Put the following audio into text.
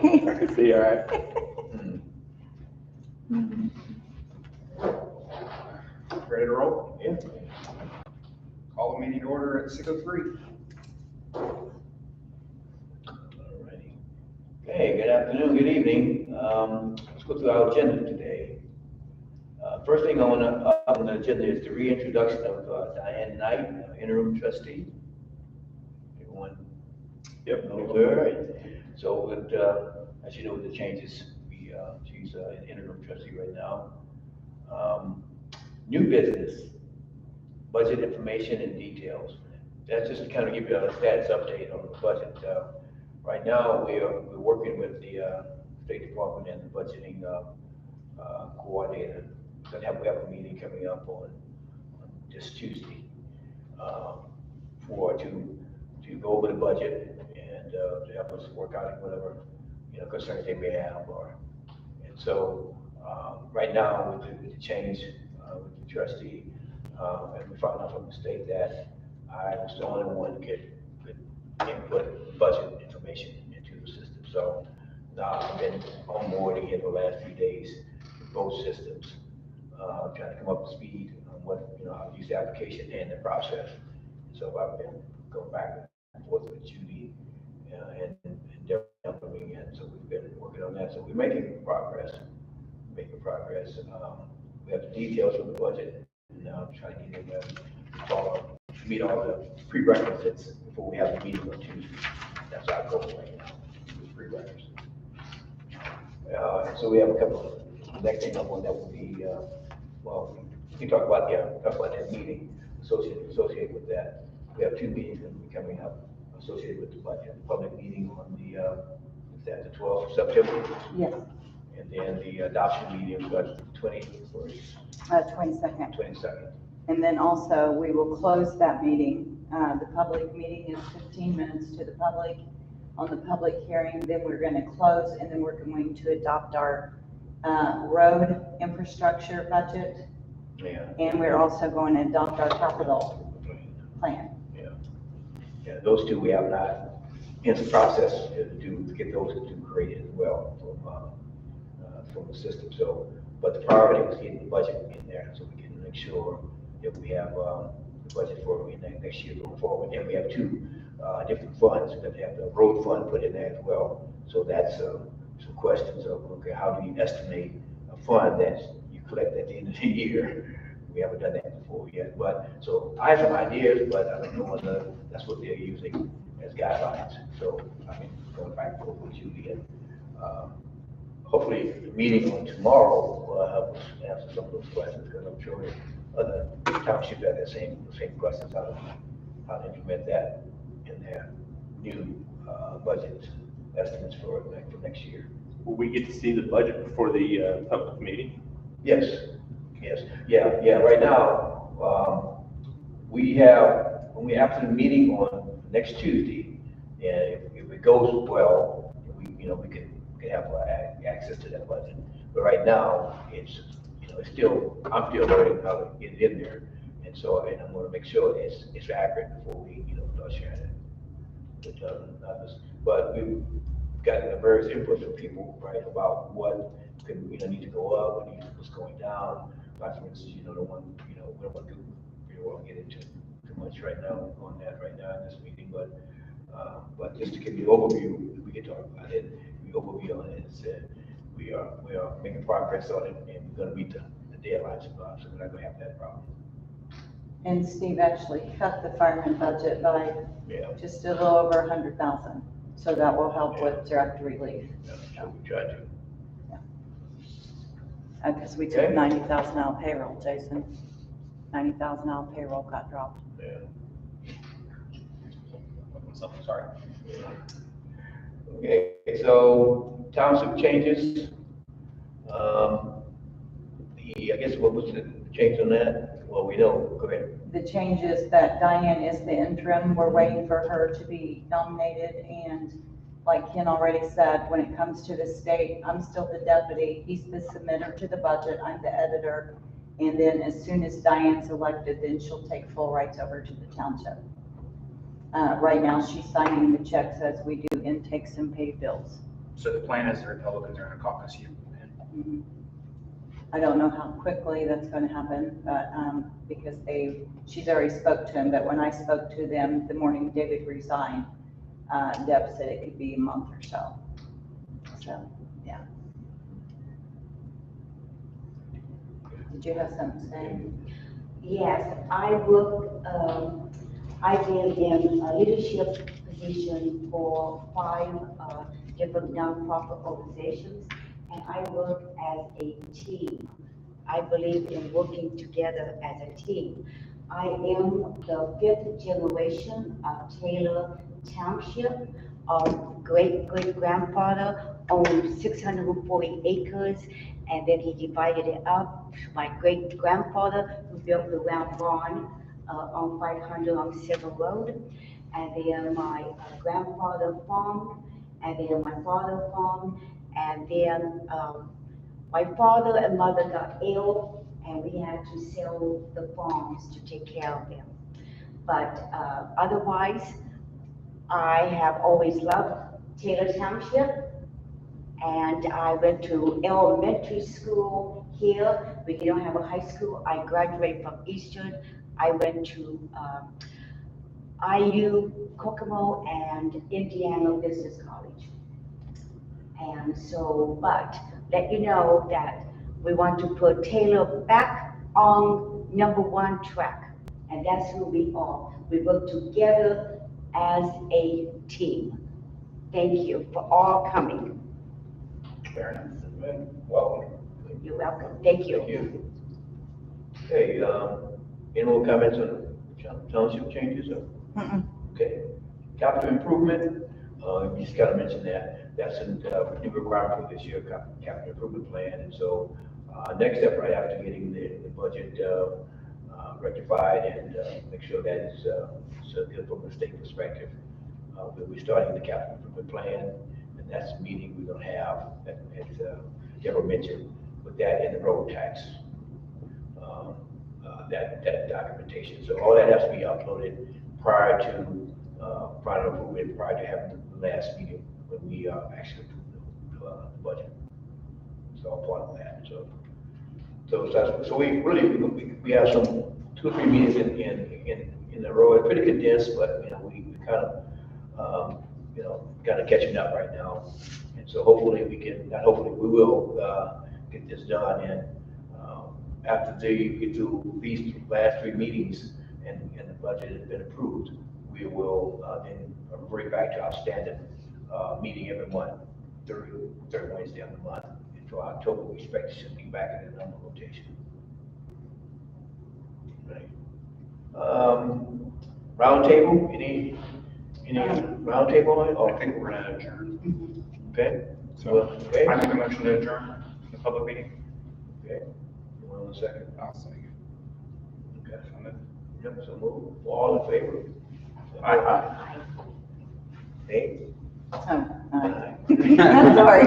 I can see, all right. Ready to roll? Yeah. Call the meeting to order at 6:03. Alrighty. Okay, good afternoon, good evening. Let's go through our agenda today. First thing on the agenda is the reintroduction of Diane Knight, interim trustee. Everyone knows her. So, as you know, with the changes, she's an interim trustee right now. New business, budget information and details. That's just to kind of give you a status update on the budget. Right now, we're working with the State Department and the budgeting coordinator. We have a meeting coming up on this Tuesday to go over the budget and to help us work out whatever concerns they may have. And so right now with the change with the trustee, and we found out from the state that I was the only one who could input budget information into the system. So now I've been onboarding here for the last few days with both systems, trying to come up to speed on what, how to use the application and the process. So I've been going back and forth with Judy and they're helping me, and so we've been working on that. So we're making progress. We have the details of the budget, and now I'm trying to get in there to meet all the prerequisites before we have the meeting on Tuesday. That's our goal right now, with prerequisites. So we have a couple of, the next thing I want that will be, we can talk about that meeting associated with that. We have two meetings that will be coming up associated with the budget. The public meeting on the, is that the 12th of September? Yes. And then the adoption meeting was the 22nd. 22nd. And then also we will close that meeting. The public meeting is 15 minutes to the public on the public hearing. Then we're going to close, and then we're going to adopt our road infrastructure budget. Yeah. And we're also going to adopt our capital plan. Yeah, those two we have not in the process to get those two created as well from the system. So, but the priority was getting the budget in there so we can make sure that we have the budget for next year going forward. And we have two different funds. We're going to have the road fund put in there as well. So that's some questions of, okay, how do you estimate a fund that you collect at the end of the year? We haven't done that before yet, but so I have some ideas, but I don't know whether that's what they're using as guidelines. So I've been going back and forth with Judy, and hopefully the meeting on tomorrow will help us answer some of those questions, because I'm sure other townships have the same questions, how to implement that in their new budget estimates for next year. Will we get to see the budget before the public meeting? Yes. Yeah. Right now, after the meeting on next Tuesday, and if it goes well, we can have access to that budget. But right now, I'm still learning how to get it in there, and I'm going to make sure it's accurate before we start sharing it with others. But we've gotten various inputs from people, right, about what need to go up, what's going down. Like for instance, we don't want to get into too much right now on that right now in this meeting, but just to give you an overview, we can talk about it. The overview on it is that we are making progress on it, and we're going to meet the deadlines, so we're not going to have that problem. And Steve actually cut the fireman budget by just a little over 100,000. So that will help with direct relief. Yeah, so we try to. Because we took 90,000 out of payroll, Jason. 90,000 out of payroll got dropped. Yeah. Sorry. Okay, so township changes. I guess what was the change on that? Well, we know. Go ahead. The change is that Diane is the interim. We're waiting for her to be nominated, and like Ken already said, when it comes to the state, I'm still the deputy. He's the submitter to the budget. I'm the editor. And then as soon as Diane's elected, then she'll take full rights over to the township. Right now, she's signing the checks as we do intakes and pay bills. So the plan is the Republicans are gonna caucus you. Mhm. I don't know how quickly that's gonna happen, but, because she's already spoke to him, but when I spoke to them the morning David resigned, Deb said it could be a month or so. So, yeah. Did you have something to say? Yes, I've been in a leadership position for 5 different nonprofit organizations, and I work as a team. I believe in working together as a team. I am the 5th generation of Taylor Township. Great-great-grandfather owned 640 acres, and then he divided it up. My great-grandfather who built the round barn on 500 on Silver Road, and then my grandfather farmed, and then my father farmed, and then my father and mother got ill, and we had to sell the farms to take care of them. But otherwise, I have always loved Taylor Township, and I went to elementary school here. We don't have a high school. I graduated from Eastern. I went to IU, Kokomo, and Indiana Business College. And so, but let you know that we want to put Taylor back on #1 track, and that's who we are. We work together as a team. Thank you for all coming. Fair enough. Welcome. You're welcome. Thank you. Thank you. Okay, any more comments on township changes? Okay, capital improvement, you just kind of mentioned that, that's a new requirement for this year, capital improvement plan, and so, next step right after getting the budget, rectified and, make sure that it's, so good from a state perspective. We'll be starting the capital improvement plan, and that's the meeting we're gonna have, as Deborah mentioned, with that in the road tax. That documentation, so all that has to be uploaded prior to, final approval, prior to having the last meeting when we, actually approve the budget. It's all part of that, so we really, we have some 2 or 3 meetings in a row. It's pretty condensed, but, you know, we kind of, you know, kind of catching up right now. And so hopefully we can, not hopefully, we will, get this done. And, after we get through these last 3 meetings and the budget has been approved, we will, then revert back to our standard, meeting every month, third Wednesday of the month. Until October, we expect to be back in the normal rotation. Right. Round table, any round table on it? I think we're gonna adjourn. Okay. So, okay. I make a motion to adjourn the public meeting. Okay. One second. I'll second. Okay. Yep, so move. All in favor? Aye. Nay? Oh, all right. I'm sorry.